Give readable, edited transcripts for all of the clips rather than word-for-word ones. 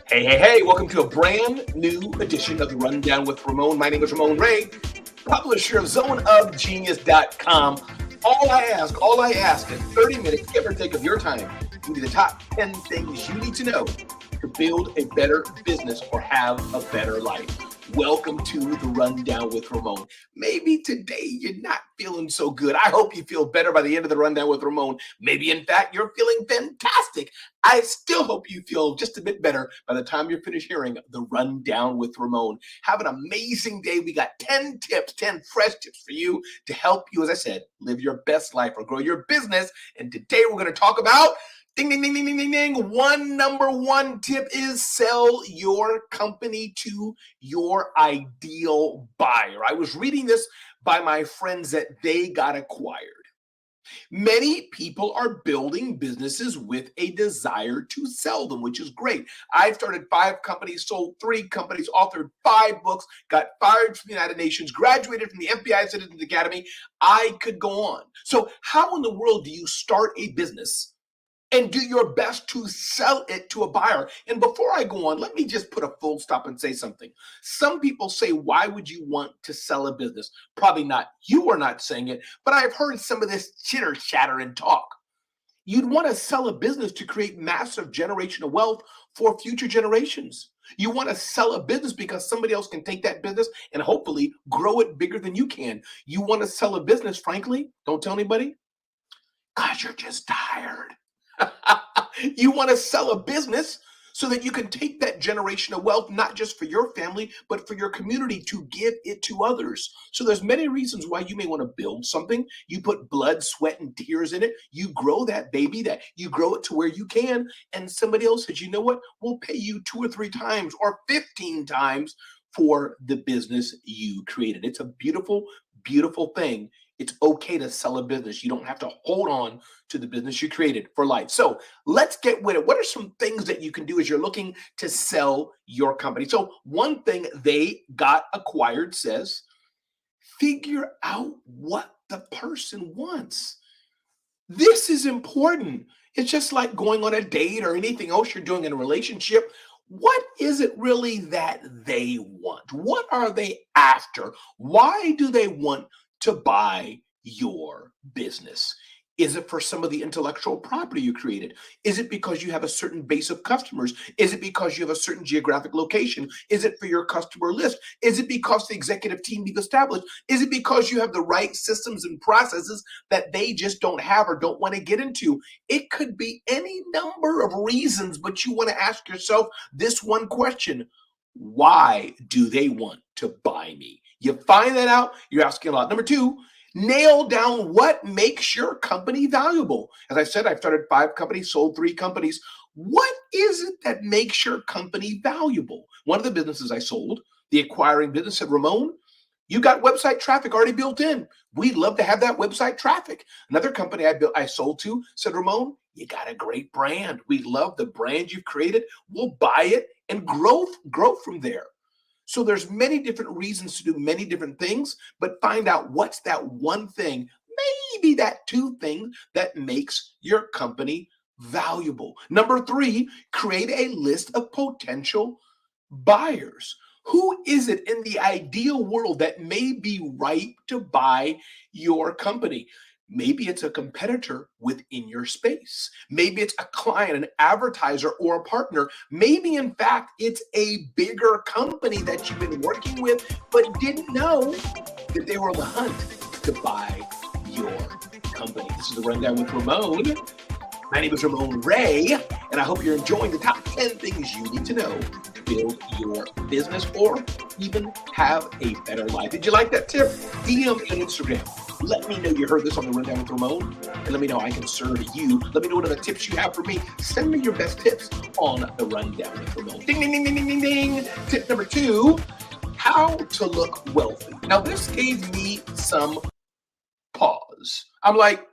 Hey, welcome to a brand new edition of the Rundown with Ramon. My name is Ramon Ray, publisher of zoneofgenius.com. All I ask is 30 minutes, give or take of your time, give me the top 10 things you need to know to build a better business or have a better life. Welcome to the Rundown with Ramon. Maybe today you're not feeling so good. I hope you feel better by the end of the Rundown with Ramon. Maybe, in fact, you're feeling fantastic. I still hope you feel just a bit better by the time you're finished hearing the Rundown with Ramon. Have an amazing day. We got 10 tips, 10 fresh tips for you to help you, as I said, live your best life or grow your business. And today we're going to talk about ding, ding, ding, ding, ding, ding, ding. Number one tip is sell your company to your ideal buyer. I was reading this by my friends that they got acquired. Many people are building businesses with a desire to sell them, which is great. I've started 5 companies, sold 3 companies, authored 5 books, got fired from the United Nations, graduated from the FBI Citizens Academy. I could go on. So how in the world do you start a business and do your best to sell it to a buyer? And before I go on, let me just put a full stop and say something. Some people say, why would you want to sell a business? Probably not. You are not saying it, but I've heard some of this chitter chatter and talk. You'd want to sell a business to create massive generational wealth for future generations. You want to sell a business because somebody else can take that business and hopefully grow it bigger than you can. You want to sell a business, frankly, don't tell anybody, because you're just tired. You want to sell a business so that you can take that generational wealth, not just for your family, but for your community, to give it to others. So there's many reasons why you may want to build something. You put blood, sweat, and tears in it. You grow that baby, that you grow it to where you can. And somebody else says, you know what? We'll pay you 2 or 3 times or 15 times for the business you created. It's a beautiful, beautiful thing. It's okay to sell a business. You don't have to hold on to the business you created for life. So let's get with it. What are some things that you can do as you're looking to sell your company? So one thing they got acquired says, figure out what the person wants. This is important. It's just like going on a date or anything else you're doing in a relationship. What is it really that they want? What are they after? Why do they want to buy your business? Is it for some of the intellectual property you created? Is it because you have a certain base of customers? Is it because you have a certain geographic location? Is it for your customer list? Is it because the executive team you've established? Is it because you have the right systems and processes that they just don't have or don't want to get into? It could be any number of reasons, but you want to ask yourself this one question: why do they want to buy me? You find that out, you're asking a lot. Number 2, nail down what makes your company valuable. As I said, I've started 5 companies, sold 3 companies. What is it that makes your company valuable? One of the businesses I sold, the acquiring business, said, Ramon, you got website traffic already built in. We'd love to have that website traffic. Another company I sold to said, Ramon, you got a great brand. We love the brand you've created. We'll buy it and grow from there. So there's many different reasons to do many different things, but find out what's that one thing, maybe that 2 things that makes your company valuable. Number 3, create a list of potential buyers. Who is it in the ideal world that may be ripe to buy your company? Maybe it's a competitor within your space. Maybe it's a client, an advertiser, or a partner. Maybe, in fact, it's a bigger company that you've been working with but didn't know that they were on the hunt to buy your company. This is the Rundown with Ramon. My name is Ramon Ray, and I hope you're enjoying the top 10 things you need to know to build your business or even have a better life. Did you like that tip? DM me on Instagram. Let me know you heard this on the Rundown with Ramon, and let me know I can serve you. Let me know what other tips you have for me. Send me your best tips on the Rundown with Ramon. Ding, ding, ding, ding, ding, ding, ding. Tip number 2, how to look wealthy. Now, this gave me some pause. I'm like,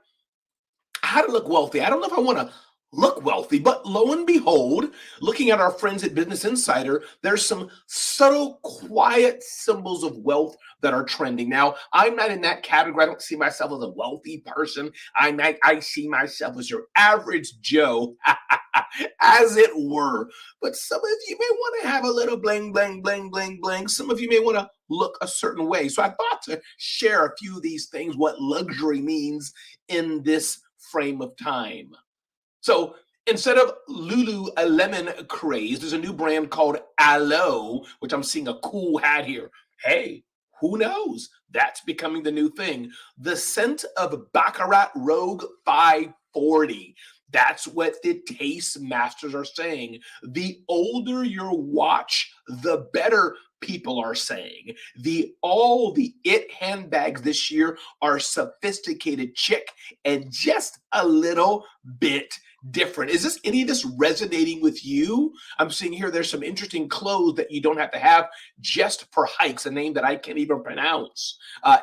how to look wealthy. I don't know if I want to look wealthy. But lo and behold, looking at our friends at Business Insider, there's some subtle, quiet symbols of wealth that are trending. Now, I'm not in that category. I don't see myself as a wealthy person. I see myself as your average Joe, as it were. But some of you may want to have a little bling, bling, bling, bling, bling. Some of you may want to look a certain way. So I thought to share a few of these things, what luxury means in this frame of time. So instead of Lululemon craze, there's a new brand called Aloe, which I'm seeing a cool hat here. Hey, who knows? That's becoming the new thing. The scent of Baccarat Rogue 540. That's what the taste masters are saying. The older your watch, the better, people are saying. The it handbags this year are sophisticated chic and just a little bit different. Is this any of this resonating with you? I'm seeing here there's some interesting clothes that you don't have to have just for hikes, a name that I can't even pronounce.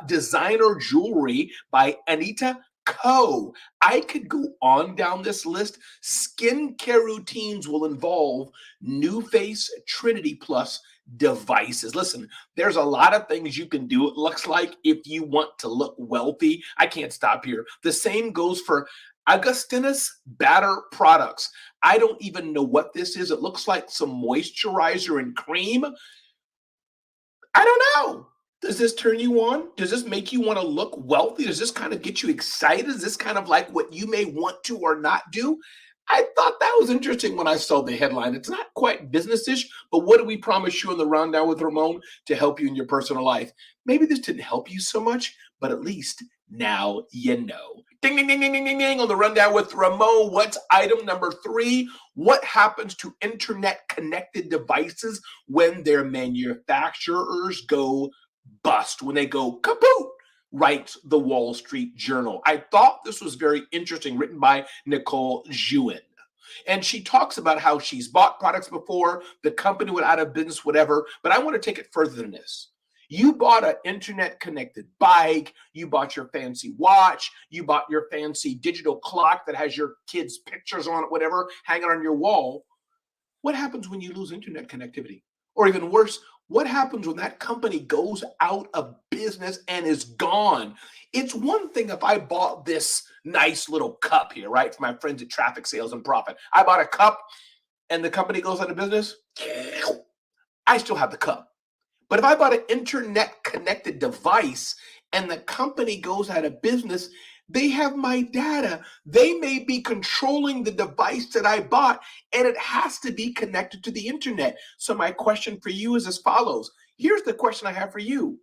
Designer jewelry by Anita Co. I could go on down this list. Skincare routines will involve New Face Trinity Plus devices. Listen, there's a lot of things you can do, it looks like, if you want to look wealthy. I can't stop here. The same goes for Augustinus Batter products. I don't even know what this is. It looks like some moisturizer and cream. I don't know. Does this turn you on? Does this make you want to look wealthy? Does this kind of get you excited? Is this kind of like what you may want to or not do? I thought that was interesting when I saw the headline. It's not quite business-ish, but what do we promise you in the Rundown with Ramon to help you in your personal life? Maybe this didn't help you so much, but at least now you know. Ding, ding, ding, ding, ding, ding, ding on the Rundown with Ramon. What's item number 3? What happens to internet-connected devices when their manufacturers go bust, when they go kaput? Writes the Wall Street Journal. I thought this was very interesting, written by Nicole Jewin. And she talks about how she's bought products before, the company went out of business, whatever. But I want to take it further than this. You bought an internet connected bike, you bought your fancy watch, you bought your fancy digital clock that has your kids' pictures on it, whatever, hanging on your wall. What happens when you lose internet connectivity? Or even worse, what happens when that company goes out of business and is gone? It's one thing if I bought this nice little cup here, right, for my friends at Traffic Sales and Profit. I bought a cup and the company goes out of business. I still have the cup. But if I bought an internet connected device and the company goes out of business, they have my data. They may be controlling the device that I bought, and it has to be connected to the internet. So my question for you is as follows. Here's the question I have for you.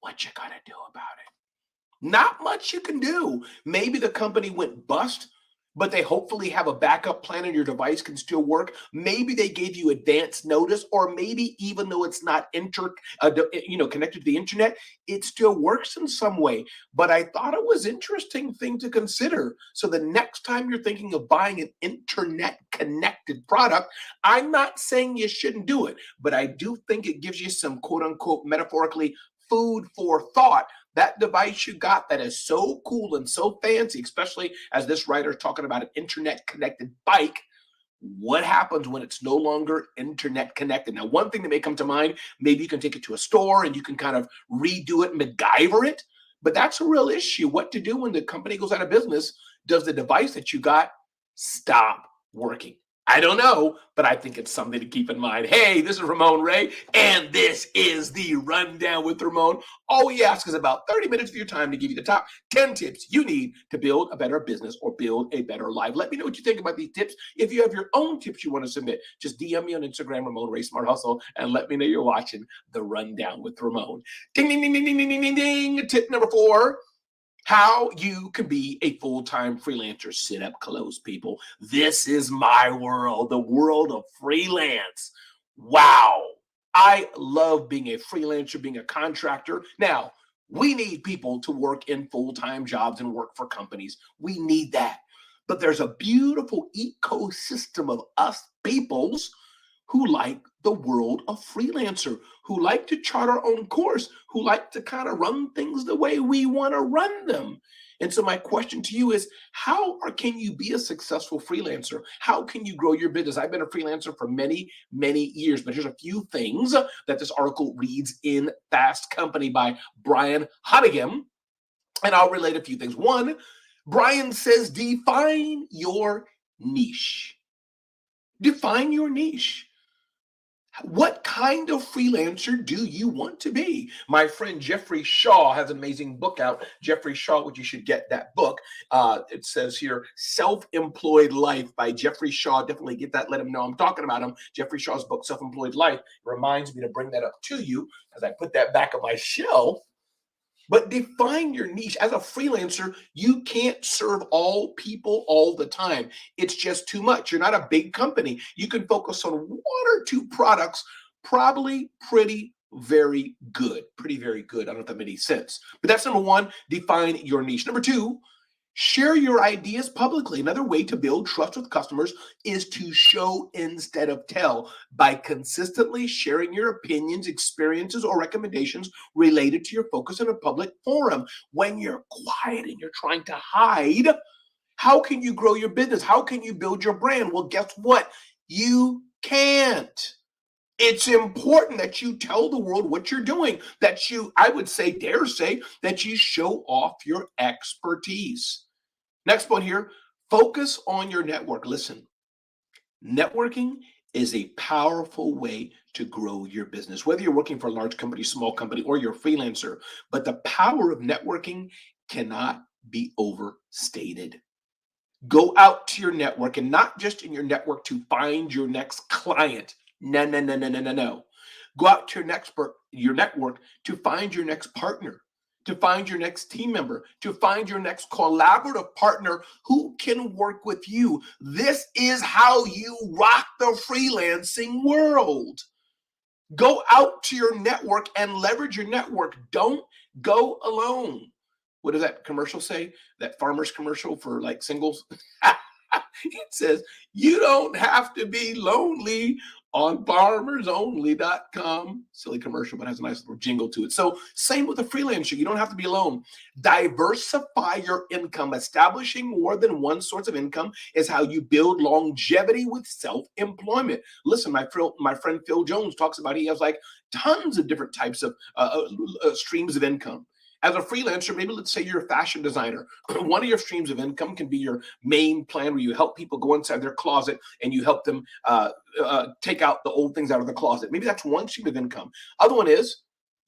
What you gonna do about it? Not much you can do. Maybe the company went bust, but they hopefully have a backup plan and your device can still work. Maybe they gave you advance notice, or maybe even though it's not connected to the internet, it still works in some way. But I thought it was interesting thing to consider. So the next time you're thinking of buying an internet connected product, I'm not saying you shouldn't do it, but I do think it gives you some quote unquote metaphorically food for thought. That device you got that is so cool and so fancy, especially as this writer is talking about an internet connected bike. What happens when it's no longer internet connected? Now, one thing that may come to mind, maybe you can take it to a store and you can kind of redo it, MacGyver it, but that's a real issue. What to do when the company goes out of business? Does the device that you got stop working? I don't know, but I think it's something to keep in mind. Hey, this is Ramon Ray, and this is the Rundown with Ramon. All we ask is about 30 minutes of your time to give you the top 10 tips you need to build a better business or build a better life. Let me know what you think about these tips. If you have your own tips you want to submit, just DM me on Instagram, Ramon Ray Smart Hustle, and let me know you're watching the Rundown with Ramon. Ding, ding, ding, ding, ding, ding, ding, ding. Tip number 4. How you can be a full-time freelancer. Sit up close, people. This is my world, the world of freelance. Wow. I love being a freelancer, being a contractor. Now, we need people to work in full-time jobs and work for companies. We need that. But there's a beautiful ecosystem of us peoples who like the world of freelancer, who like to chart our own course, who like to kind of run things the way we want to run them. And so my question to you is, can you be a successful freelancer? How can you grow your business? I've been a freelancer for many, many years, but here's a few things that this article reads in Fast Company by Brian Hodegem, and I'll relate a few things. One, Brian says, define your niche. Define your niche. What kind of freelancer do you want to be? My friend Jeffrey Shaw has an amazing book out. Jeffrey Shaw, which you should get that book. It says here, Self-Employed Life by Jeffrey Shaw. Definitely get that. Let him know I'm talking about him. Jeffrey Shaw's book, Self-Employed Life, reminds me to bring that up to you as I put that back on my shelf. But define your niche. As a freelancer, you can't serve all people all the time. It's just too much. You're not a big company. You can focus on one or two products, probably pretty very good. Pretty very good. I don't know if that made any sense. But that's number one, define your niche. Number two, share your ideas publicly. Another way to build trust with customers is to show instead of tell by consistently sharing your opinions, experiences, or recommendations related to your focus in a public forum. When you're quiet and you're trying to hide, how can you grow your business? How can you build your brand? Well, guess what? You can't. It's important that you tell the world what you're doing, that you, I would say, dare say, that you show off your expertise. Next point here, focus on your network. Listen, networking is a powerful way to grow your business, whether you're working for a large company, small company, or you're a freelancer. But the power of networking cannot be overstated. Go out to your network, and not just in your network to find your next client. No, no, no, no, no, no, no. Go out to your network to find your next partner, to find your next team member, to find your next collaborative partner who can work with you. This is how you rock the freelancing world. Go out to your network and leverage your network. Don't go alone. What does that commercial say? That farmer's commercial for like singles? It says, you don't have to be lonely on farmersonly.com. Silly commercial, but has a nice little jingle to it. So same with a freelancer. You don't have to be alone. Diversify your income. Establishing more than one source of income is how you build longevity with self-employment. Listen, my friend Phil Jones talks about, he has like tons of different types of streams of income. As a freelancer, maybe let's say you're a fashion designer. One of your streams of income can be your main plan, where you help people go inside their closet and you help them take out the old things out of the closet. Maybe that's one stream of income. Other one is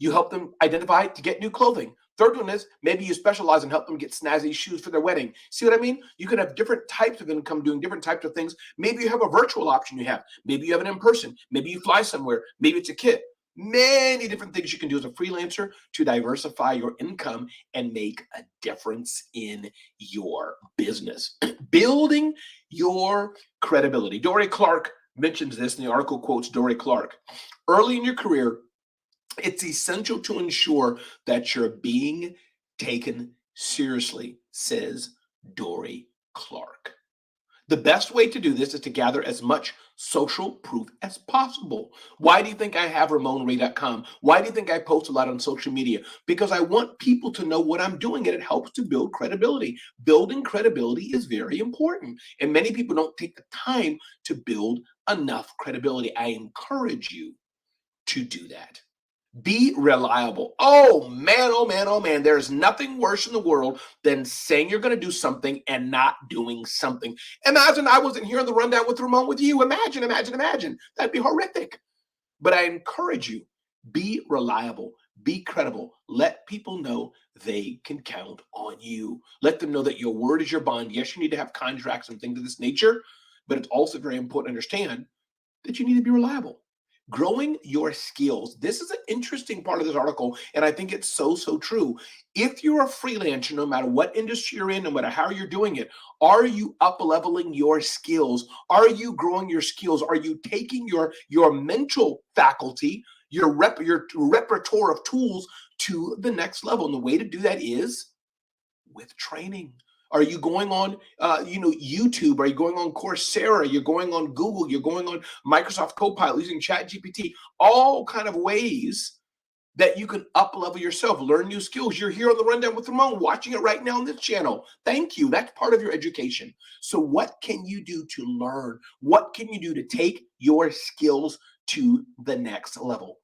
you help them identify to get new clothing. Third one is maybe you specialize and help them get snazzy shoes for their wedding. See what I mean? You can have different types of income doing different types of things. Maybe you have a virtual option you have. Maybe you have an in-person. Maybe you fly somewhere. Maybe it's a kit. Many different things you can do as a freelancer to diversify your income and make a difference in your business. Building your credibility. Dory Clark mentions this, and the article quotes Dory Clark. Early in your career, it's essential to ensure that you're being taken seriously, says Dory Clark. The best way to do this is to gather as much social proof as possible. Why do you think I have RamonRay.com? Why do you think I post a lot on social media? Because I want people to know what I'm doing, and it helps to build credibility. Building credibility is very important, and many people don't take the time to build enough credibility. I encourage you to do that. Be reliable. Oh man, oh man, oh man. There's nothing worse in the world than saying you're going to do something and not doing something. Imagine I wasn't here on the rundown with Ramon with you. Imagine. That'd be horrific. But I encourage you, be reliable, be credible. Let people know they can count on you. Let them know that your word is your bond. Yes, you need to have contracts and things of this nature, but it's also very important to understand that you need to be reliable. Growing your skills. This is an interesting part of this article, and I think it's so true. If you're a freelancer, no matter what industry you're in, no matter how you're doing it, are you up-leveling your skills? Are you growing your skills? Are you taking your mental faculty, your repertoire of tools to the next level? And the way to do that is with training. Are you going on, YouTube? Are you going on Coursera? You're going on Google. You're going on Microsoft Copilot, using ChatGPT. All kind of ways that you can up level yourself, learn new skills. You're here on the Rundown with Ramon, watching it right now on this channel. Thank you. That's part of your education. So what can you do to learn? What can you do to take your skills to the next level?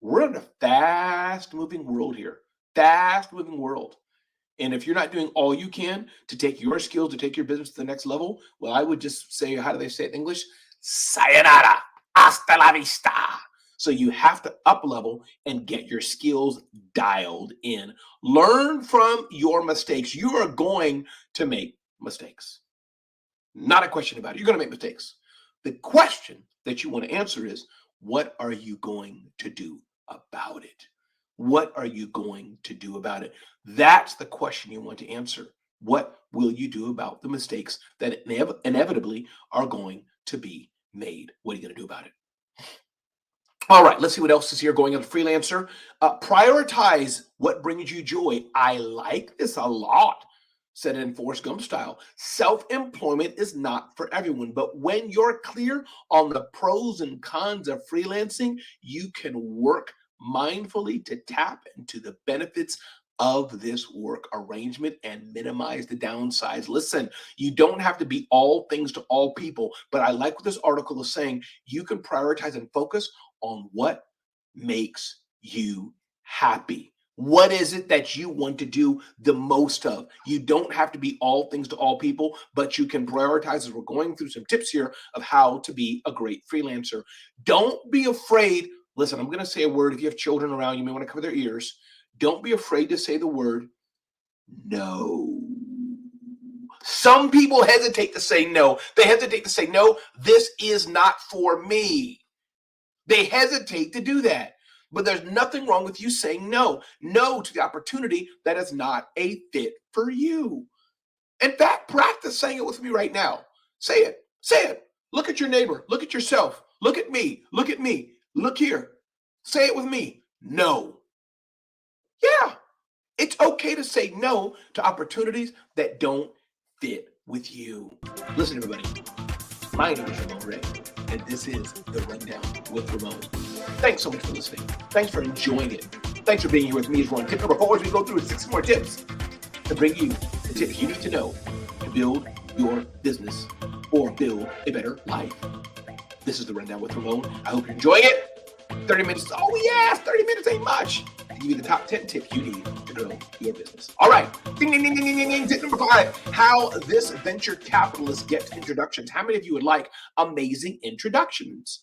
We're in a fast moving world here, fast moving world. And if you're not doing all you can to take your skills, to take your business to the next level, well, I would just say, how do they say it in English? Sayonara, hasta la vista. So you have to up level and get your skills dialed in. Learn from your mistakes. You are going to make mistakes. Not a question about it. You're going to make mistakes. The question that you want to answer is, what are you going to do about it? What are you going to do about it? That's the question you want to answer. What will you do about the mistakes that inevitably are going to be made? What are you going to do about it? All right, let's see what else is here going on freelancer. Prioritize what brings you joy. I like this a lot. Said it in Forrest Gump style. Self-employment is not for everyone, but when you're clear on the pros and cons of freelancing, you can work mindfully to tap into the benefits of this work arrangement and minimize the downsides. Listen, you don't have to be all things to all people, but I like what this article is saying. You can prioritize and focus on what makes you happy. What is it that you want to do the most of? You don't have to be all things to all people, but you can prioritize, as we're going through some tips here of how to be a great freelancer. Don't be afraid. Listen, I'm going to say a word. If you have children around, you may want to cover their ears. Don't be afraid to say the word no. Some people hesitate to say no. They hesitate to say, no, this is not for me. They hesitate to do that. But there's nothing wrong with you saying no. No to the opportunity that is not a fit for you. In fact, practice saying it with me right now. Say it. Say it. Look at your neighbor. Look at yourself. Look at me. Look at me. Look here. Say it with me. No. Yeah. It's okay to say no to opportunities that don't fit with you. Listen, everybody. My name is Ramon Ray, and this is The Rundown with Ramon. Thanks so much for listening. Thanks for enjoying it. Thanks for being here with me as one. Tip number 4 as we go through 6 more tips to bring you the tips you need to know to build your business or build a better life. This is The Rundown with Ramon. I hope you're enjoying it. 30 minutes. Oh, yes, 30 minutes ain't much. To give you the top 10 tips you need to grow your business. All right. Ding, ding, ding, ding, ding, ding. Tip number 5, how this venture capitalist gets introductions. How many of you would like amazing introductions?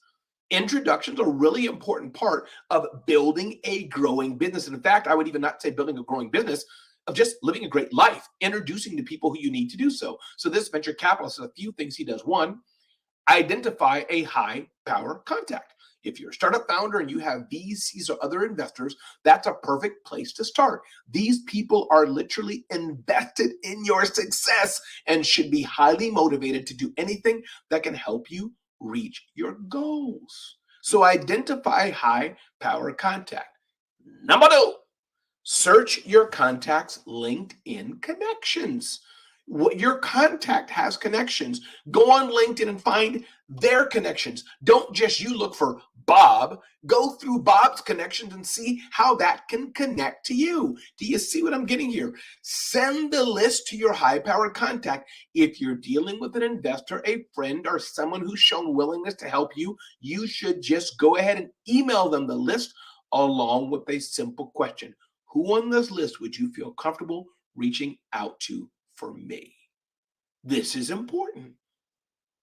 Introductions are a really important part of building a growing business. And in fact, I would even not say building a growing business, of just living a great life, introducing the people who you need to do so. So this venture capitalist has a few things he does. One, identify a high power contact. If you're a startup founder and you have VCs or other investors, that's a perfect place to start. These people are literally invested in your success and should be highly motivated to do anything that can help you reach your goals. So identify high power contact. Number 2, search your contacts' LinkedIn connections. Your contact has connections. Go on LinkedIn and find their connections. Don't just you look for Bob. Go through Bob's connections and see how that can connect to you. Do you see what I'm getting here? Send the list to your high-powered contact. If you're dealing with an investor, a friend, or someone who's shown willingness to help you, you should just go ahead and email them the list along with a simple question. Who on this list would you feel comfortable reaching out to for me? This is important.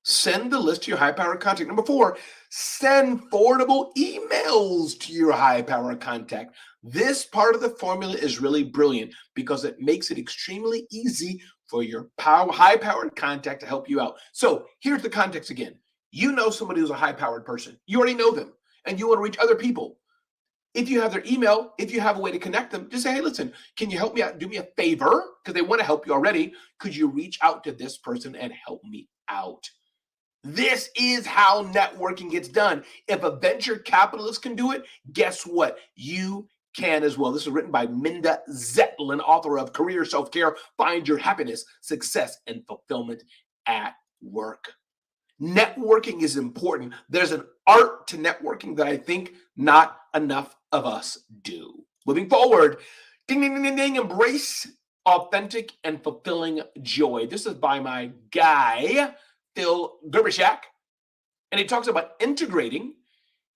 Send the list to your high-powered contact. Number 4, send forwardable emails to your high-powered contact. This part of the formula is really brilliant because it makes it extremely easy for your high-powered contact to help you out. So here's the context again. You know somebody who's a high-powered person. You already know them, and you want to reach other people. If you have their email, if you have a way to connect them, just say, hey, listen, can you help me out? Do me a favor, because they want to help you already. Could you reach out to this person and help me out? This is how networking gets done. If a venture capitalist can do it, guess what? You can as well. This is written by Minda Zetlin, author of Career Self-Care, Find Your Happiness, Success, and Fulfillment at Work. Networking is important. There's an art to networking that I think not enough of us do. Moving forward, ding, ding, ding, ding, ding, embrace authentic and fulfilling joy. This is by my guy, Phil Gerbyshak, and he talks about integrating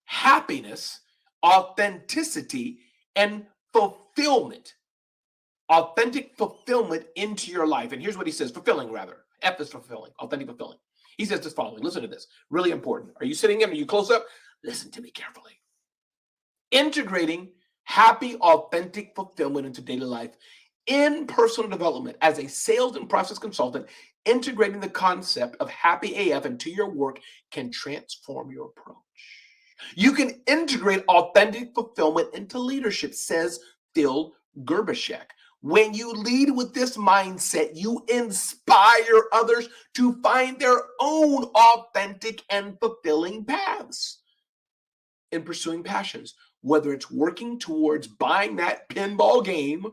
happiness, authenticity, and fulfillment. Authentic fulfillment into your life. And here's what he says, fulfilling rather. F is fulfilling, authentic fulfilling. He says this following. Listen to this. Really important. Are you sitting in? Are you close up? Listen to me carefully. Integrating happy, authentic fulfillment into daily life in personal development as a sales and process consultant, integrating the concept of happy AF into your work can transform your approach. You can integrate authentic fulfillment into leadership, says Phil Gerbyshak. When you lead with this mindset, you inspire others to find their own authentic and fulfilling paths in pursuing passions, whether it's working towards buying that pinball game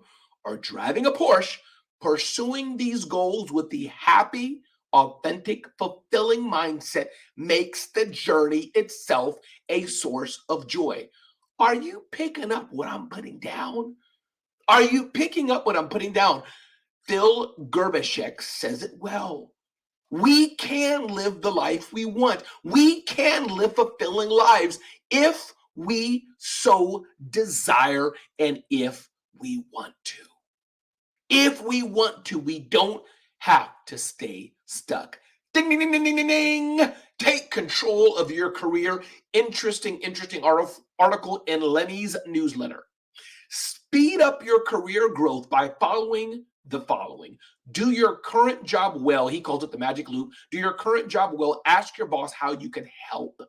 or driving a Porsche. Pursuing these goals with the happy, authentic, fulfilling mindset makes the journey itself a source of joy. Are you picking up what I'm putting down? Are you picking up what I'm putting down? Phil Gerbyshak says it well. We can live the life we want. We can live fulfilling lives if we so desire and if we want to. If we want to, we don't have to stay stuck. Ding, ding, ding, ding, ding, ding, ding. Take control of your career. Interesting article in Lenny's newsletter. Speed up your career growth by following the following. Do your current job well. He calls it the magic loop. Do your current job well. Ask your boss how you can help.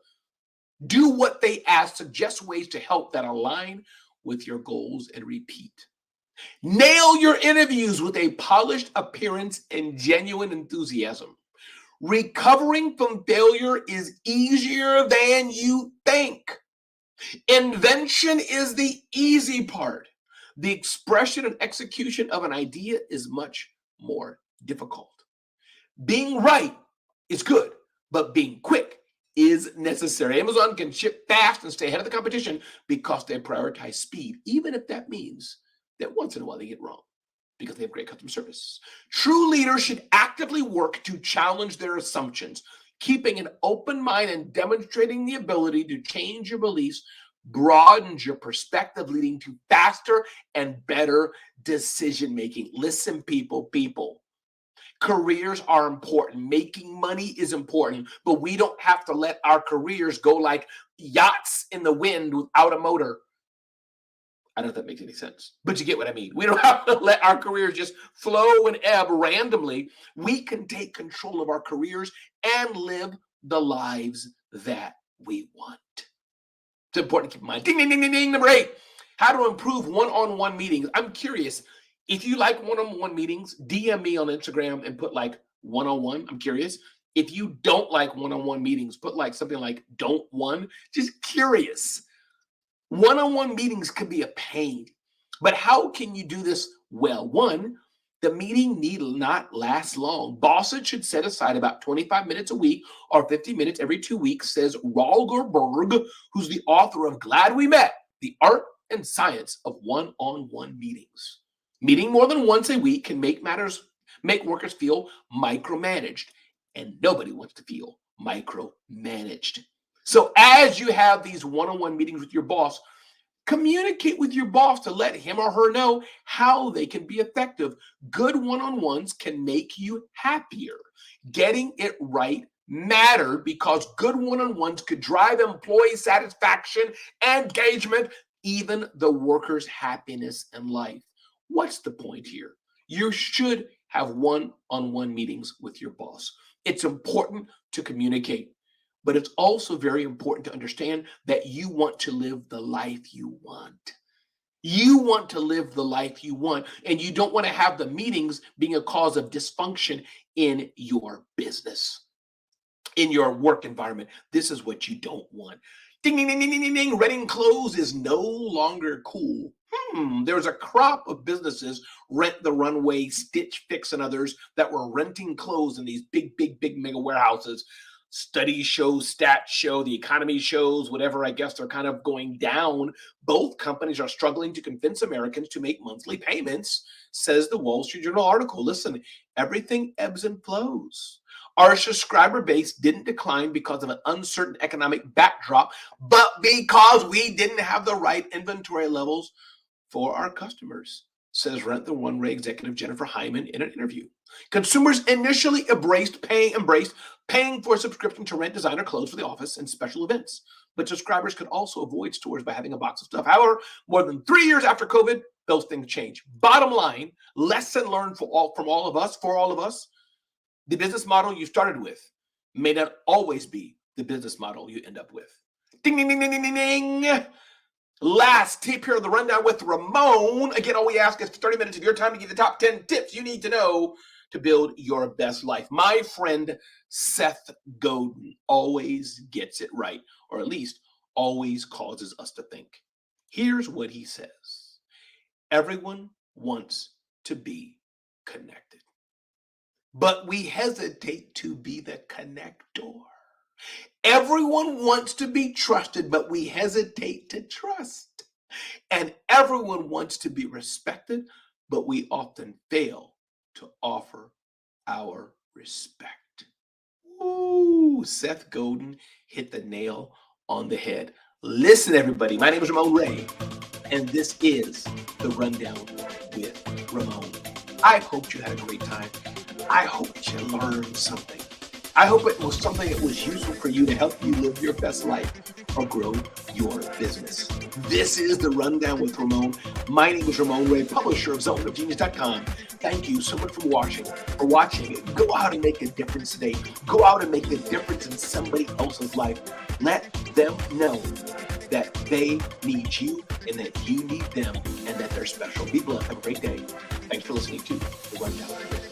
Do what they ask. Suggest ways to help that align with your goals and repeat. Nail your interviews with a polished appearance and genuine enthusiasm. Recovering from failure is easier than you think. Invention is the easy part. The expression and execution of an idea is much more difficult. Being right is good, but being quick is necessary. Amazon can ship fast and stay ahead of the competition because they prioritize speed, even if that means that once in a while they get wrong because they have great customer service. True leaders should actively work to challenge their assumptions. Keeping an open mind and demonstrating the ability to change your beliefs broadens your perspective, leading to faster and better decision making. Listen, people. Careers are important. Making money is important, but we don't have to let our careers go like yachts in the wind without a motor. I don't know if that makes any sense, but you get what I mean. We don't have to let our careers just flow and ebb randomly. We can take control of our careers and live the lives that we want. It's important to keep in mind. Ding, ding, ding, ding, ding. Number 8, how to improve one-on-one meetings. I'm curious, if you like one-on-one meetings, DM me on Instagram and put like one-on-one. I'm curious. If you don't like one-on-one meetings, put like something like don't one. Just curious. One-on-one meetings can be a pain, but how can you do this well? One, the meeting need not last long. Bosses should set aside about 25 minutes a week or 50 minutes every 2 weeks, says Rolger Berg, who's the author of Glad We Met, The Art and Science of One-on-One Meetings. Meeting more than once a week can make workers feel micromanaged, and nobody wants to feel micromanaged. So as you have these one-on-one meetings with your boss, communicate with your boss to let him or her know how they can be effective. Good one-on-ones can make you happier. Getting it right mattered because good one-on-ones could drive employee satisfaction, engagement, even the workers' happiness in life. What's the point here? You should have one-on-one meetings with your boss. It's important to communicate. But it's also very important to understand that you want to live the life you want. You want to live the life you want, and you don't want to have the meetings being a cause of dysfunction in your business, in your work environment. This is what you don't want. Ding, ding, ding, ding, ding, ding. Renting clothes is no longer cool. There's a crop of businesses, Rent the Runway, Stitch Fix, and others that were renting clothes in these big mega warehouses. studies show, stats show, the economy shows, whatever, I guess they're kind of going down. Both companies are struggling to convince Americans to make monthly payments, says the Wall Street Journal article. Listen, everything ebbs and flows. Our subscriber base didn't decline because of an uncertain economic backdrop, but because we didn't have the right inventory levels for our customers, says Rent the Runway executive Jennifer Hyman in an interview. Consumers initially embraced paying for a subscription to rent designer clothes for the office and special events, but subscribers could also avoid stores by having a box of stuff. However, more than 3 years after COVID, those things change. Bottom line, lesson learned for all of us, the business model you started with may not always be the business model you end up with. Ding, ding, ding, ding, ding, ding, ding. Last tip here on the Rundown with Ramon. Again, all we ask is 30 minutes of your time to give the top 10 tips you need to know to build your best life. My friend Seth Godin always gets it right, or at least always causes us to think. Here's what he says. Everyone wants to be connected, but we hesitate to be the connector. Everyone wants to be trusted, but we hesitate to trust. And everyone wants to be respected, but we often fail to offer our respect. Ooh, Seth Godin hit the nail on the head. Listen, everybody, my name is Ramon Ray, and this is the Rundown with Ramon. I hope you had a great time. I hope you learned something. I hope it was something that was useful for you to help you live your best life or grow your business. This is the Rundown with Ramon. My name is Ramon Ray, publisher of zoneofgenius.com. Thank you so much for watching. Go out and make a difference today. Go out and make a difference in somebody else's life. Let them know that they need you and that you need them and that they're special. Be blessed. Have a great day. Thanks for listening to the Rundown.